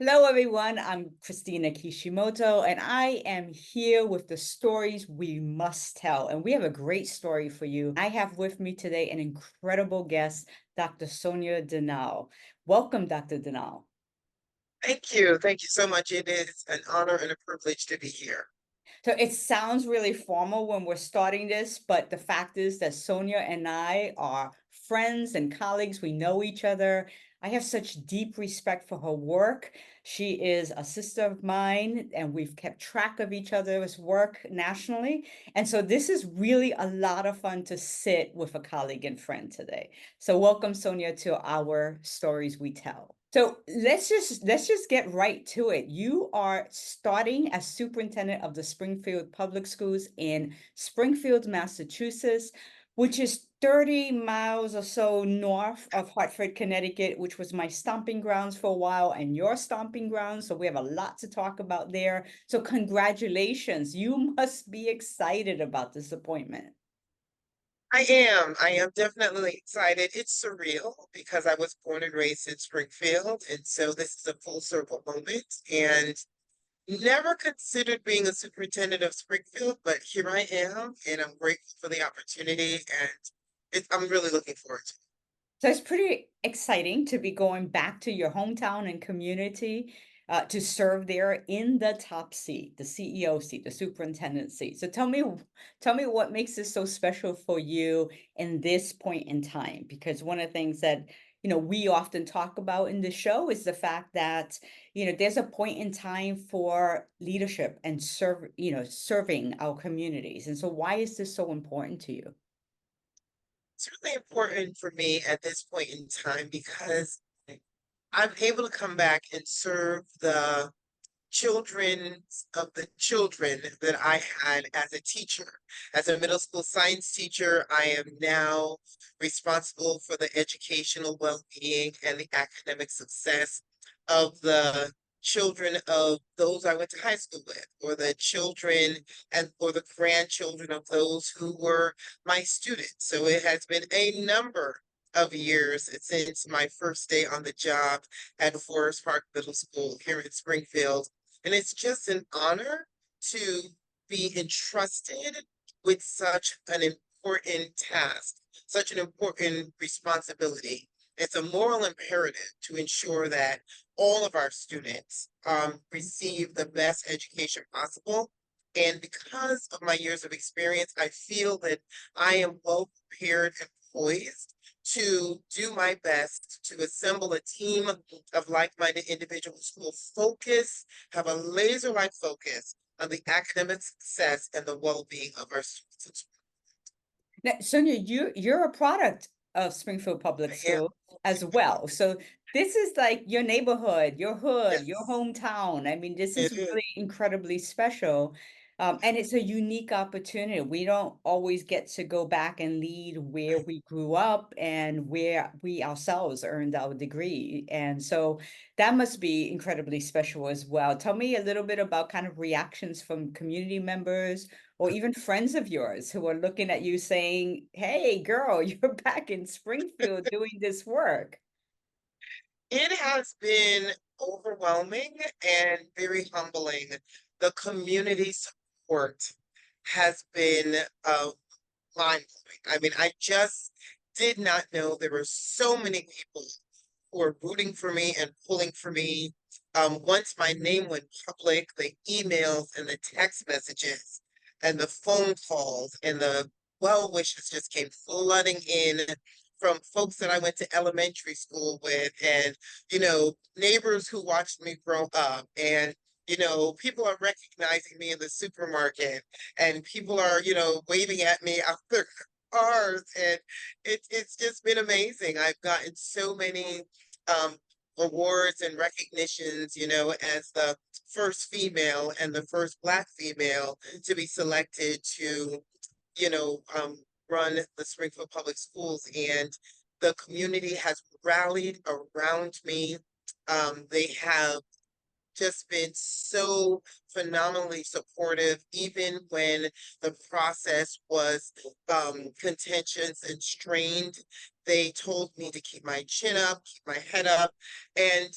Hello, everyone. I'm Christina Kishimoto, and I am here with the stories we must tell. And we have a great story for you. I have with me today an incredible guest, Dr. Sonia Dinnall. Welcome, Dr. Dinnall. Thank you. Thank you so much. It is an honor and a privilege to be here. So it sounds really formal when we're starting this, but the fact is that Sonia and I are friends and colleagues. We know each other. I have such deep respect for her work. She is a sister of mine, and we've kept track of each other's work nationally. And so this is really a lot of fun to sit with a colleague and friend today. So welcome, Sonia, to our Stories We Tell. So let's just get right to it. You are starting as superintendent of the Springfield Public Schools in Springfield, Massachusetts, which is 30 miles or so north of Hartford, Connecticut, which was my stomping grounds for a while and your stomping grounds. So we have a lot to talk about there. So congratulations. You must be excited about this appointment. I am. I am definitely excited. It's surreal because I was born and raised in Springfield. And so this is a full circle moment. And never considered being a superintendent of Springfield, but here I am. And I'm grateful for the opportunity. And I'm really looking forward to it. So it's pretty exciting to be going back to your hometown and community to serve there in the top seat, the CEO seat, the superintendent seat. So tell me what makes this so special for you in this point in time? Because one of the things that we often talk about in the show is the fact that there's a point in time for leadership and serving our communities. And so why is this so important to you? It's really important for me at this point in time because I'm able to come back and serve the children of the children that I had as a teacher. As a middle school science teacher, I am now responsible for the educational well-being and the academic success of the children of those I went to high school with, or the children and or the grandchildren of those who were my students. So it has been a number of years since my first day on the job at Forest Park Middle School here in Springfield. And it's just an honor to be entrusted with such an important task, such an important responsibility. It's a moral imperative to ensure that all of our students receive the best education possible. And because of my years of experience, I feel that I am well prepared and poised to do my best to assemble a team of like-minded individuals who will have a laser-like focus on the academic success and the well-being of our students. Now, Sonia, you're a product of Springfield Public I am, School as well. So this is like your neighborhood, your hood, your yes, hometown. I mean, this is it is. really incredibly special. And it's a unique opportunity. We don't always get to go back and lead where we grew up and where we ourselves earned our degree. And so that must be incredibly special as well. Tell me a little bit about kind of reactions from community members or even friends of yours who are looking at you saying, "Hey, girl, you're back in Springfield doing this work." It has been overwhelming and very humbling. The community support has been mind-blowing. I mean, I just did not know there were so many people who were rooting for me and pulling for me. Once my name went public, the emails and the text messages and the phone calls and the well wishes just came flooding in from folks that I went to elementary school with and, neighbors who watched me grow up and people are recognizing me in the supermarket and people are, waving at me out their cars. And it's just been amazing. I've gotten so many um, awards and recognitions, as the first female and the first Black female to be selected to, you know, um, run the Springfield Public Schools. And the community has rallied around me. They have just been so phenomenally supportive, even when the process was contentious and strained. They told me to keep my chin up, keep my head up, and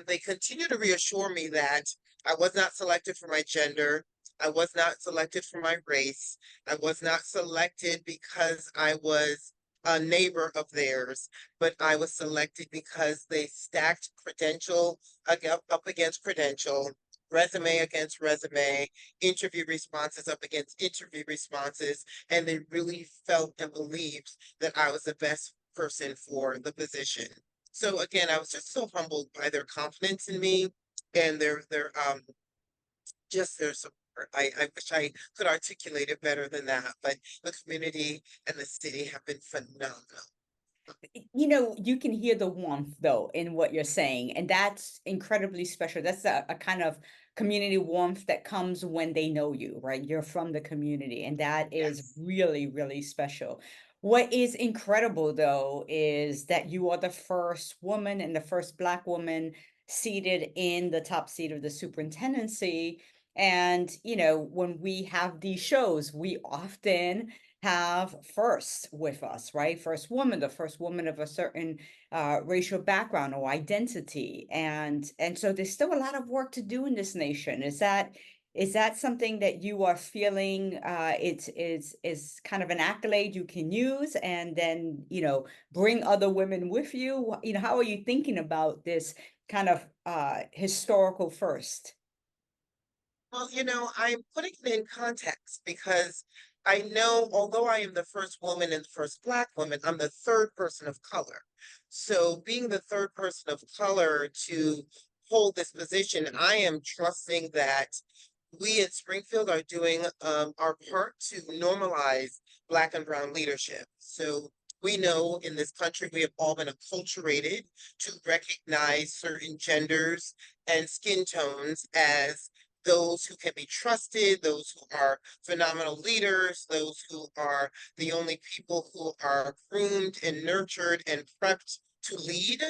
they continue to reassure me that I was not selected for my gender. I was not selected for my race. I was not selected because I was a neighbor of theirs, but I was selected because they stacked credential up against credential, resume against resume, interview responses up against interview responses, and they really felt and believed that I was the best person for the position. So again, I was just so humbled by their confidence in me and their just their support. I wish I could articulate it better than that, but the community and the city have been phenomenal. You know, you can hear the warmth though in what you're saying, and that's incredibly special. That's a kind of community warmth that comes when they know you, right? You're from the community, and that is Yes. really, really special. What is incredible though is that you are the first woman and the first Black woman seated in the top seat of the superintendency. And, you know, when we have these shows, we often have first with us, right? First woman, the first woman of a certain racial background or identity, and so there's still a lot of work to do in this nation. Is that something that you are feeling it's is kind of an accolade you can use, and then bring other women with you? How are you thinking about this kind of historical first? Well, I'm putting it in context because I know, although I am the first woman and the first Black woman, I'm the third person of color. So, being the third person of color to hold this position, I am trusting that we in Springfield are doing our part to normalize Black and Brown leadership. So, we know in this country we have all been acculturated to recognize certain genders and skin tones as those who can be trusted, those who are phenomenal leaders, those who are the only people who are groomed and nurtured and prepped to lead.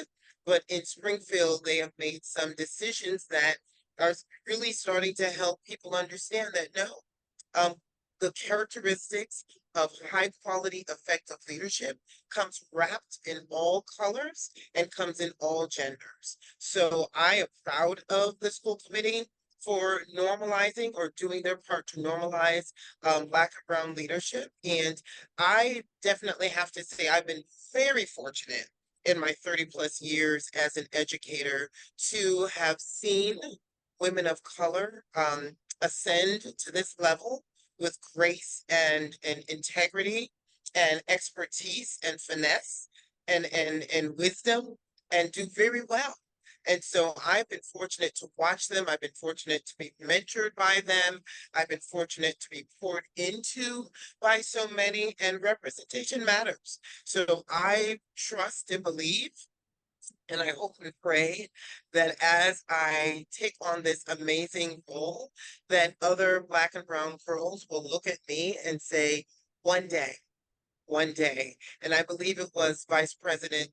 But in Springfield, they have made some decisions that are really starting to help people understand that no, um, the characteristics of high quality effective leadership comes wrapped in all colors and comes in all genders. So I am proud of the school committee for normalizing or doing their part to normalize Black and Brown leadership. And I definitely have to say, I've been very fortunate in my 30 plus years as an educator to have seen women of color ascend to this level with grace and integrity and expertise and finesse and wisdom and do very well. And so I've been fortunate to watch them. I've been fortunate to be mentored by them. I've been fortunate to be poured into by so many, and representation matters. So I trust and believe, and I hope and pray that as I take on this amazing role, that other Black and Brown girls will look at me and say, one day, one day. And I believe it was Vice President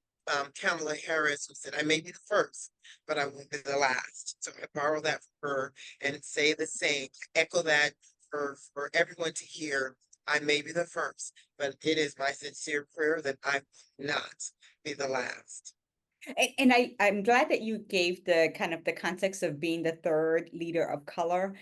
Kamala Harris who said, I may be the first, but I won't be the last. So I borrow that from her and say the same, echo that for everyone to hear. I may be the first, but it is my sincere prayer that I will not be the last. And I'm glad that you gave the kind of the context of being the third leader of color,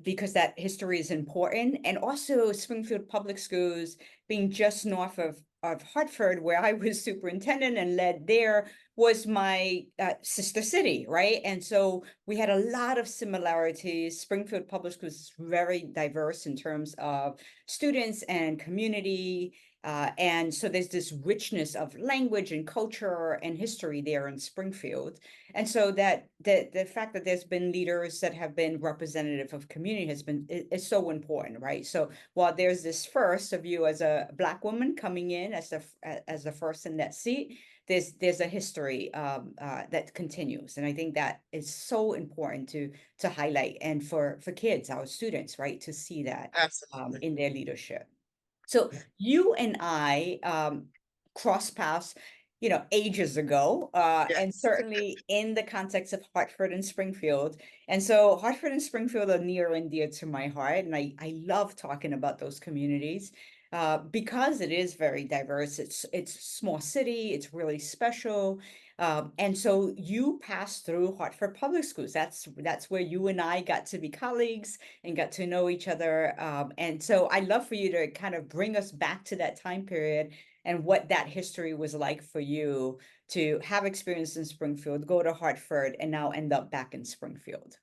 because that history is important. And also Springfield Public Schools being just north of Hartford, where I was superintendent and led there, was my sister city, right? And so we had a lot of similarities. Springfield Public Schools is very diverse in terms of students and community. And so there's this richness of language and culture and history there in Springfield. And so that the fact that there's been leaders that have been representative of community is so important, right? So while there's this first of you as a Black woman coming in as the first in that seat, there's a history that continues, and I think that is so important to highlight, and for kids, our students, right, to see that Absolutely. in their leadership. So you and I cross paths ages ago, and Yes. certainly in the context of Hartford and Springfield. And so Hartford and Springfield are near and dear to my heart. And I love talking about those communities because it is very diverse. It's a small city, it's really special. And so you passed through Hartford Public Schools. That's where you and I got to be colleagues and got to know each other. And so I'd love for you to kind of bring us back to that time period and what that history was like for you to have experience in Springfield, go to Hartford, and now end up back in Springfield.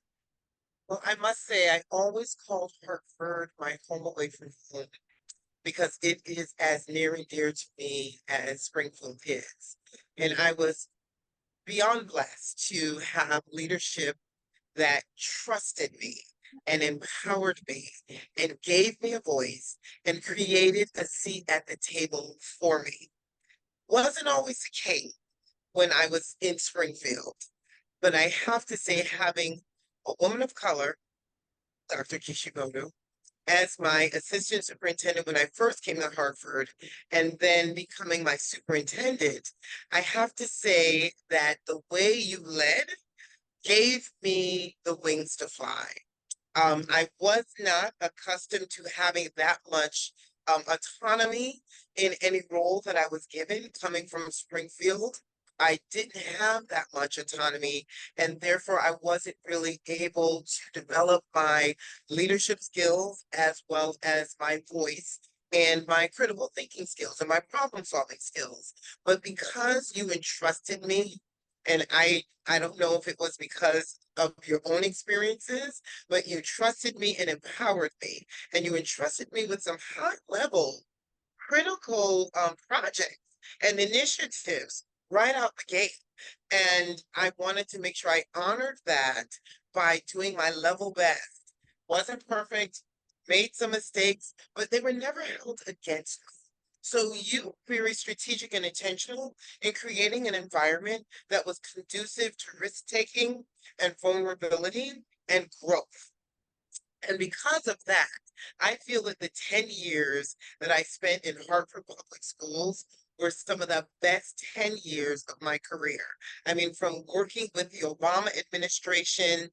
Well, I must say, I always called Hartford my home away from home because it is as near and dear to me as Springfield is. And I was beyond blessed to have leadership that trusted me and empowered me and gave me a voice and created a seat at the table for me. Wasn't always the case when I was in Springfield, but I have to say, having a woman of color, Dr. Kishimoto, as my assistant superintendent when I first came to Hartford, and then becoming my superintendent, I have to say that the way you led gave me the wings to fly. I was not accustomed to having that much autonomy in any role that I was given coming from Springfield. I didn't have that much autonomy, and therefore I wasn't really able to develop my leadership skills as well as my voice and my critical thinking skills and my problem solving skills. But because you entrusted me, and I don't know if it was because of your own experiences, but you trusted me and empowered me, and you entrusted me with some high level critical projects and initiatives right out the gate. And I wanted to make sure I honored that by doing my level best. Wasn't perfect, made some mistakes, but they were never held against me. So you were very strategic and intentional in creating an environment that was conducive to risk taking and vulnerability and growth. And because of that, I feel that the 10 years that I spent in Hartford Public Schools were some of the best 10 years of my career. I mean, from working with the Obama administration,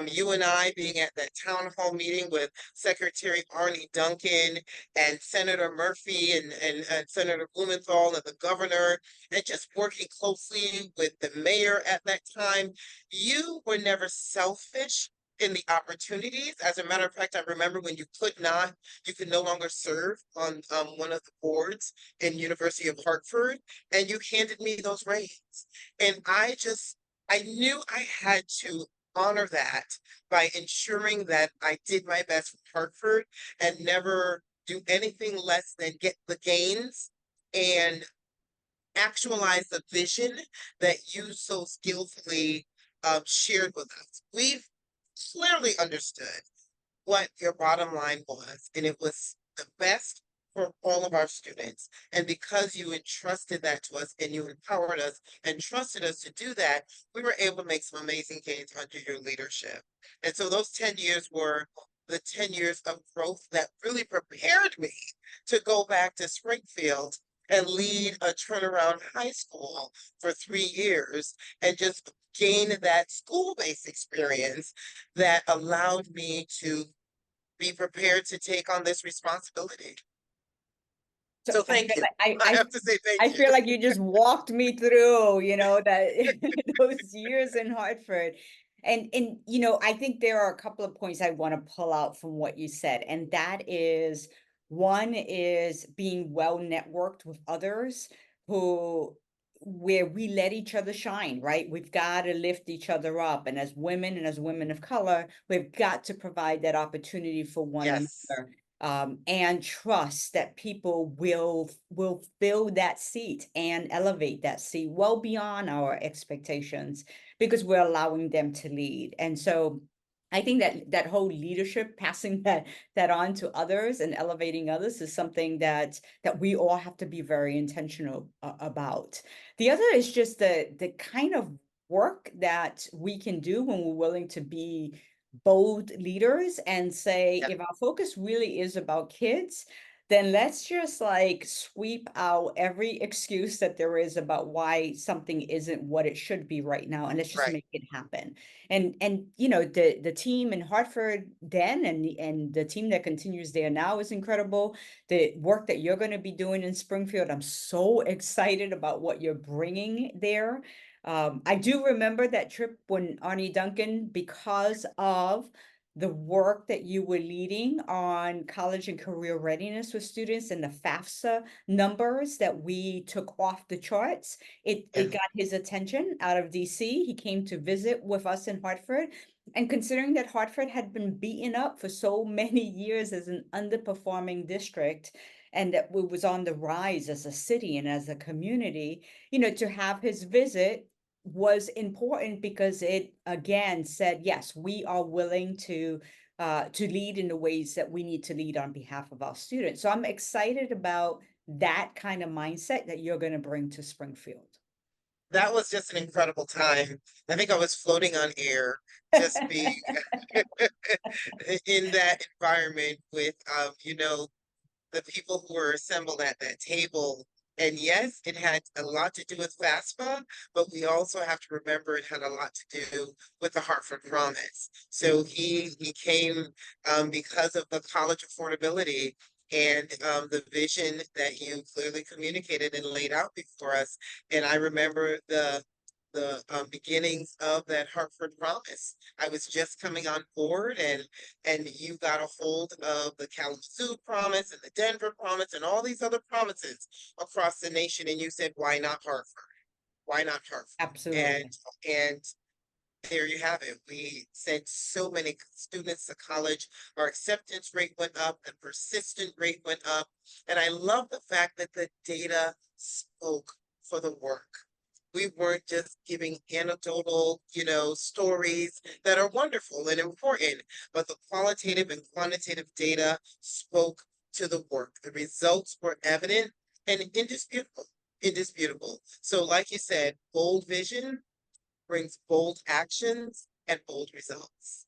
you and I being at that town hall meeting with Secretary Arnie Duncan and Senator Murphy and Senator Blumenthal and the governor, and just working closely with the mayor at that time, you were never selfish in the opportunities. As a matter of fact, I remember when you could no longer serve on one of the boards in University of Hartford, and you handed me those reins. And I knew I had to honor that by ensuring that I did my best for Hartford and never do anything less than get the gains and actualize the vision that you so skillfully shared with us. We've clearly understood what your bottom line was, and it was the best for all of our students. And because you entrusted that to us and you empowered us and trusted us to do that, we were able to make some amazing gains under your leadership. And so those 10 years were the 10 years of growth that really prepared me to go back to Springfield and lead a turnaround high school for 3 years and just gain that school-based experience that allowed me to be prepared to take on this responsibility. So So thank you. I, I I, have to say thank I you. feel like you just walked me through, that those years in Hartford. And I think there are a couple of points I want to pull out from what you said. And that is, one is being well networked with others where we let each other shine, right? We've got to lift each other up. And as women and as women of color, we've got to provide that opportunity for one Yes. another. And trust that people will fill that seat and elevate that seat well beyond our expectations because we're allowing them to lead. And so I think that whole leadership, passing that on to others and elevating others, is something that we all have to be very intentional about. The other is just the kind of work that we can do when we're willing to be bold leaders and say, Yep. if our focus really is about kids, then let's just like sweep out every excuse that there is about why something isn't what it should be right now, and let's just Right. make it happen. And you know, the team in Hartford then, and the team that continues there now is incredible. The work that you're going to be doing in Springfield, I'm so excited about what you're bringing there. I do remember that trip when Arnie Duncan, because of the work that you were leading on college and career readiness with students and the FAFSA numbers that we took off the charts, it Yes. got his attention out of DC. He came to visit with us in Hartford. And considering that Hartford had been beaten up for so many years as an underperforming district, and that it was on the rise as a city and as a community, you know, to have his visit was important because it again said, yes, we are willing to lead in the ways that we need to lead on behalf of our students. So I'm excited about that kind of mindset that you're going to bring to Springfield. That was just an incredible time. I think I was floating on air, just being in that environment with, the people who were assembled at that table. And yes, it had a lot to do with FAFSA, but we also have to remember it had a lot to do with the Hartford Promise. So he came because of the college affordability and the vision that you clearly communicated and laid out before us. And I remember the beginnings of that Hartford Promise. I was just coming on board, and you got a hold of the Kalamazoo Promise and the Denver Promise and all these other promises across the nation, and you said, "Why not Hartford? Why not Hartford?" And Absolutely. and there you have it. We sent so many students to college. Our acceptance rate went up, the persistent rate went up, and I love the fact that the data spoke for the work. We weren't just giving anecdotal, stories that are wonderful and important, but the qualitative and quantitative data spoke to the work. The results were evident and indisputable. Indisputable. So, like you said, bold vision brings bold actions and bold results.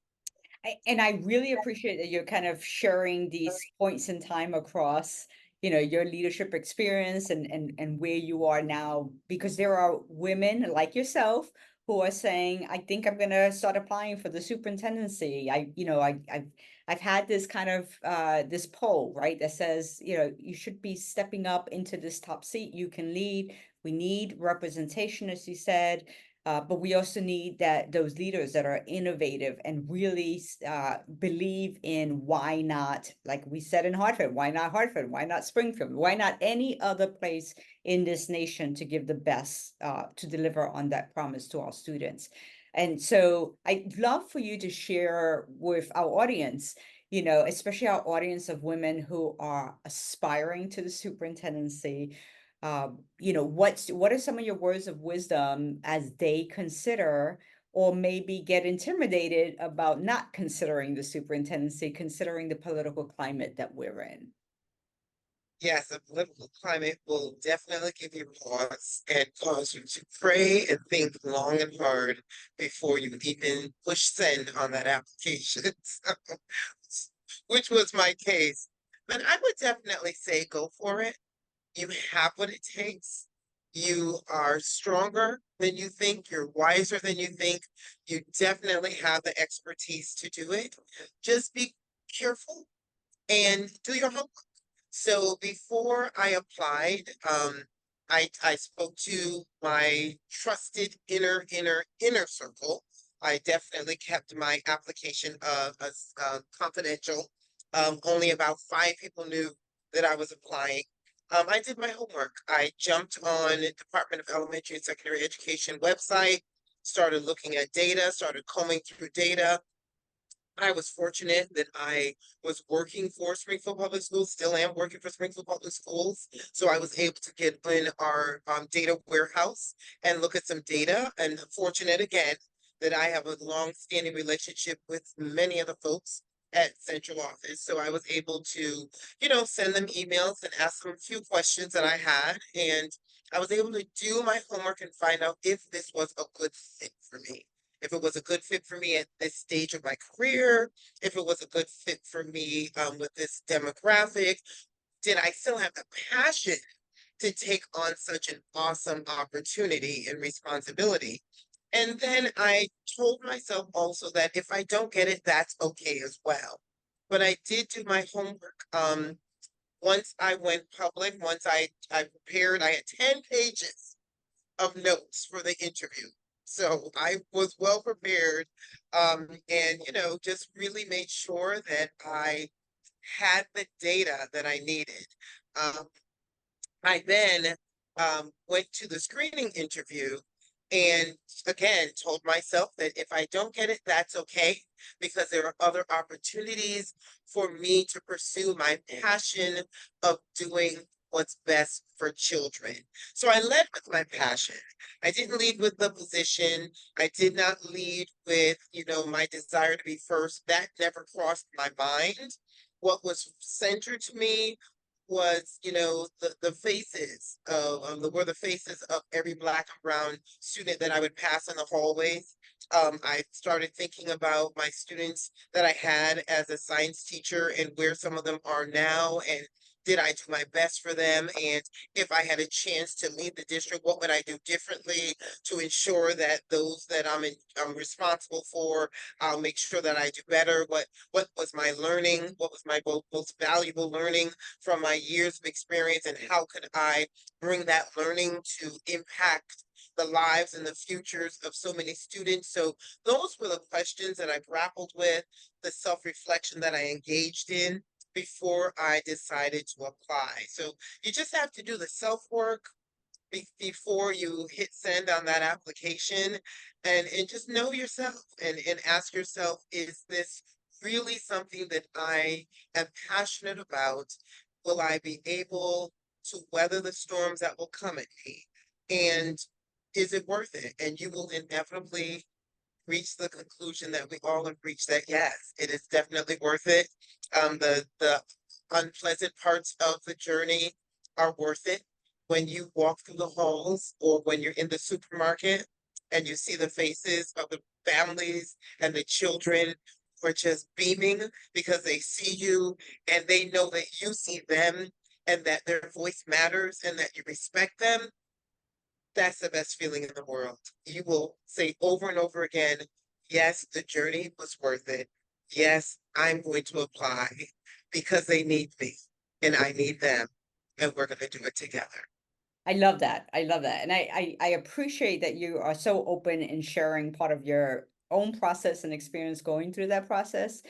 And I really appreciate that you're kind of sharing these points in time across, you know, your leadership experience and where you are now, because there are women like yourself who are saying, I think I'm gonna start applying for the superintendency. I've had this kind of this poll, right, that says, you know, you should be stepping up into this top seat. You can lead. We need representation, as you said. But we also need those leaders that are innovative and really believe in why not, like we said in Hartford, why not Hartford? Why not Springfield? Why not any other place in this nation to give the best, to deliver on that promise to our students? And so I'd love for you to share with our audience, you know, especially our audience of women who are aspiring to the superintendency, you know, what are some of your words of wisdom as they consider or maybe get intimidated about not considering the superintendency, considering the political climate that we're in? Yes, the political climate will definitely give you pause and cause you to pray and think long and hard before you even push send on that application. Which was my case. But I would definitely say go for it. You have what it takes. You are stronger than you think. You're wiser than you think. You definitely have the expertise to do it. Just be careful and do your homework. So before I applied, I spoke to my trusted inner circle. I definitely kept my application confidential. Only about 5 people knew that I was applying. I did my homework. I jumped on Department of Elementary and Secondary Education website, started looking at data, started combing through data. I was fortunate that I was working for Springfield Public Schools, still am working for Springfield Public Schools. So I was able to get in our data warehouse and look at some data, and fortunate again that I have a long-standing relationship with many of the folks at central office. So I was able to, send them emails and ask them a few questions that I had. And I was able to do my homework and find out if this was a good fit for me, if it was a good fit for me at this stage of my career, if it was a good fit for me with this demographic. did I still have the passion to take on such an awesome opportunity and responsibility? And then I told myself also that if I don't get it, that's okay as well. But I did do my homework. Once I went public, once I prepared, I had 10 pages of notes for the interview. So I was well prepared, and just really made sure that I had the data that I needed. Um, I then went to the screening interview and again told myself that if I don't get it, that's okay, because there are other opportunities for me to pursue my passion of doing what's best for children. So I led with my passion. I didn't lead with the position. I did not lead with, my desire to be first. That never crossed my mind. What was centered to me was, the faces of were the faces of every Black and brown student that I would pass in the hallways. I started thinking about my students that I had as a science teacher and where some of them are now, and did I do my best for them? And if I had a chance to lead the district, what would I do differently to ensure that those that I'm responsible for, I'll make sure that I do better? What was my learning? What was my most valuable learning from my years of experience, and how could I bring that learning to impact the lives and the futures of so many students? So those were the questions that I grappled with, the self-reflection that I engaged in before I decided to apply. So you just have to do the self-work before you hit send on that application, and just know yourself and ask yourself, is this really something that I am passionate about? Will I be able to weather the storms that will come at me? And is it worth it? And you will inevitably reach the conclusion that we all have reached, that yes, it is definitely worth it. The unpleasant parts of the journey are worth it. When you walk through the halls or when you're in the supermarket and you see the faces of the families and the children who are just beaming because they see you and they know that you see them and that their voice matters and that you respect them, that's the best feeling in the world. You will say over and over again, yes, the journey was worth it. Yes, I'm going to apply because they need me and I need them, and we're going to do it together. I love that. I love that. And I appreciate that you are so open in sharing part of your own process and experience going through that process.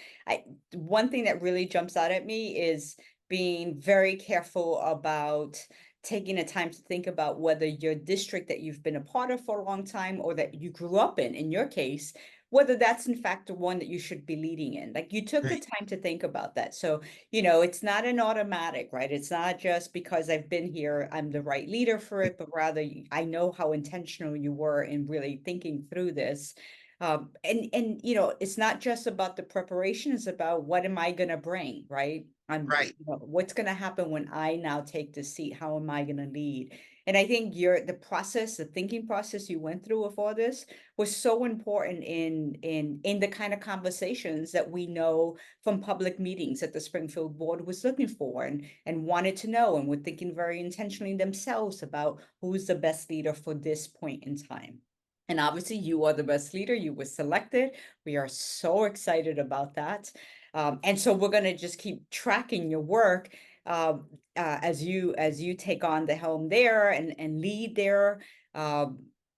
One thing that really jumps out at me is being very careful about taking the time to think about whether your district that you've been a part of for a long time or that you grew up in your case, whether that's in fact the one that you should be leading in. Like you took the Right, time to think about that. So it's not an automatic, right? It's not just because I've been here, I'm the right leader for it, but rather I know how intentional you were in really thinking through this. And it's not just about the preparation, it's about what am I gonna bring, right? right, What's gonna happen when I now take the seat? How am I gonna lead? And I think the thinking process you went through with all this was so important in the kind of conversations that we know from public meetings that the Springfield board was looking for and wanted to know and were thinking very intentionally themselves about who's the best leader for this point in time. And obviously, you are the best leader. You were selected. We are so excited about that. And so we're going to just keep tracking your work as you take on the helm there and lead there.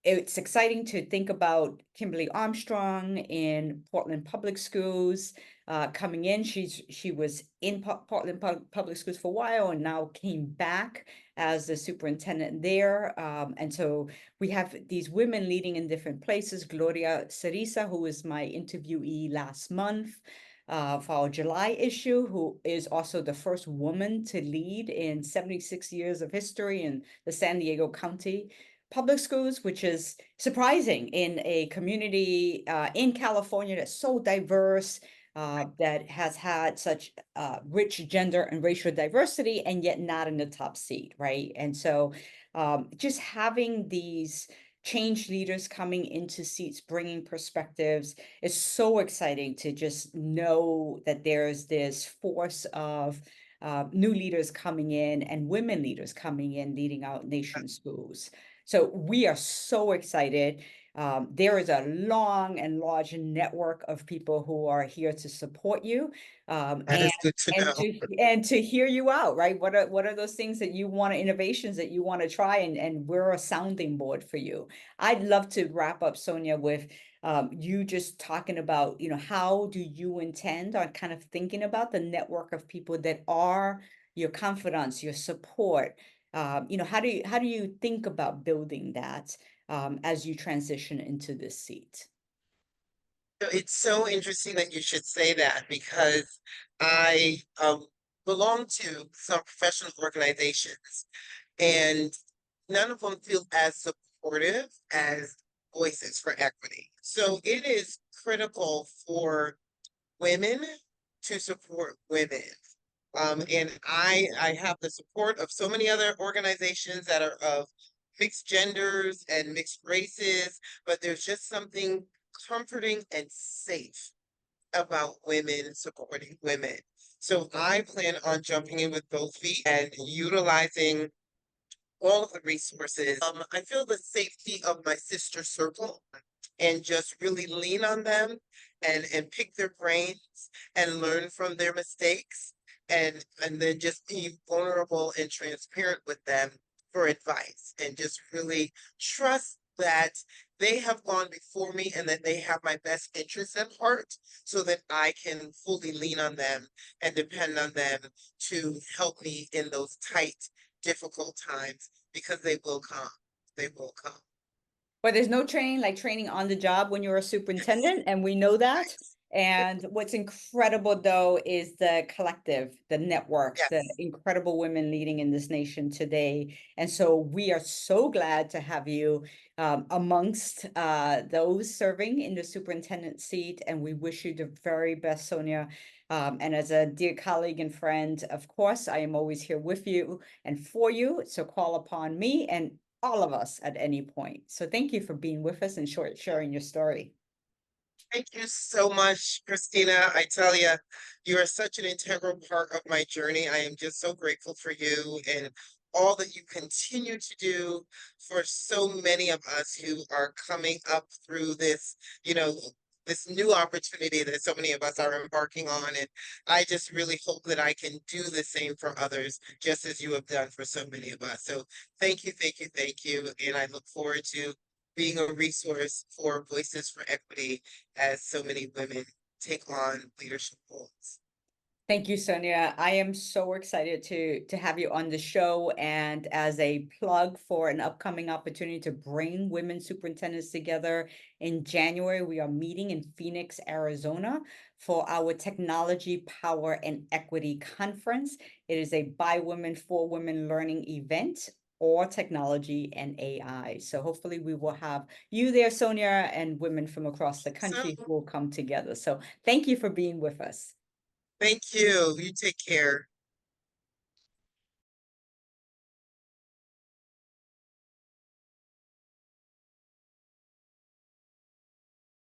It's exciting to think about Kimberly Armstrong in Portland Public Schools coming in. She was in Portland Public Schools for a while and now came back as the superintendent there. And so we have these women leading in different places. Gloria Cerisa, who was my interviewee last month for our July issue, who is also the first woman to lead in 76 years of history in the San Diego County public schools, which is surprising in a community in California that's so diverse, that has had such rich gender and racial diversity, and yet not in the top seat, right? And so just having these change leaders coming into seats, bringing perspectives, is so exciting to just know that there's this force of new leaders coming in and women leaders coming in, leading our nation's schools. So we are so excited. There is a long and large network of people who are here to support you, That and is good to and know. to hear you out, right? What are those things that you want, innovations that you want to try, and we're a sounding board for you. I'd love to wrap up, Sonia, with you just talking about, how do you intend on kind of thinking about the network of people that are your confidants, your support. How do you think about building that as you transition into this seat? So it's so interesting that you should say that because I belong to some professional organizations and none of them feel as supportive as Voices for Equity. So it is critical for women to support women. And I have the support of so many other organizations that are of mixed genders and mixed races, but there's just something comforting and safe about women supporting women. So I plan on jumping in with both feet and utilizing all of the resources. I feel the safety of my sister circle and just really lean on them and pick their brains and learn from their mistakes and then just be vulnerable and transparent with them for advice and just really trust that they have gone before me and that they have my best interests at heart so that I can fully lean on them and depend on them to help me in those tight, difficult times because they will come. They will come. But there's no training like training on the job when you're a superintendent, and we know that. Yes. And what's incredible though is the collective, the network, the Yes. incredible women leading in this nation today. And so we are so glad to have you amongst those serving in the superintendent seat. And we wish you the very best, Sonia. And as a dear colleague and friend, of course, I am always here with you and for you. So call upon me and all of us at any point. So thank you for being with us and sharing your story. Thank you so much, Christina. I tell you, you are such an integral part of my journey. I am just so grateful for you and all that you continue to do for so many of us who are coming up through this, this new opportunity that so many of us are embarking on. And I just really hope that I can do the same for others, just as you have done for so many of us. So thank you, thank you, thank you. And I look forward to being a resource for Voices for Equity as so many women take on leadership roles. Thank you, Sonia. I am so excited to have you on the show, and as a plug for an upcoming opportunity to bring women superintendents together in January, we are meeting in Phoenix, Arizona for our Technology, Power, and Equity Conference. It is a by women, for women learning event, or technology and AI. So hopefully we will have you there, Sonia, and women from across the country So who will come together. So thank you for being with us. thank you. You take care.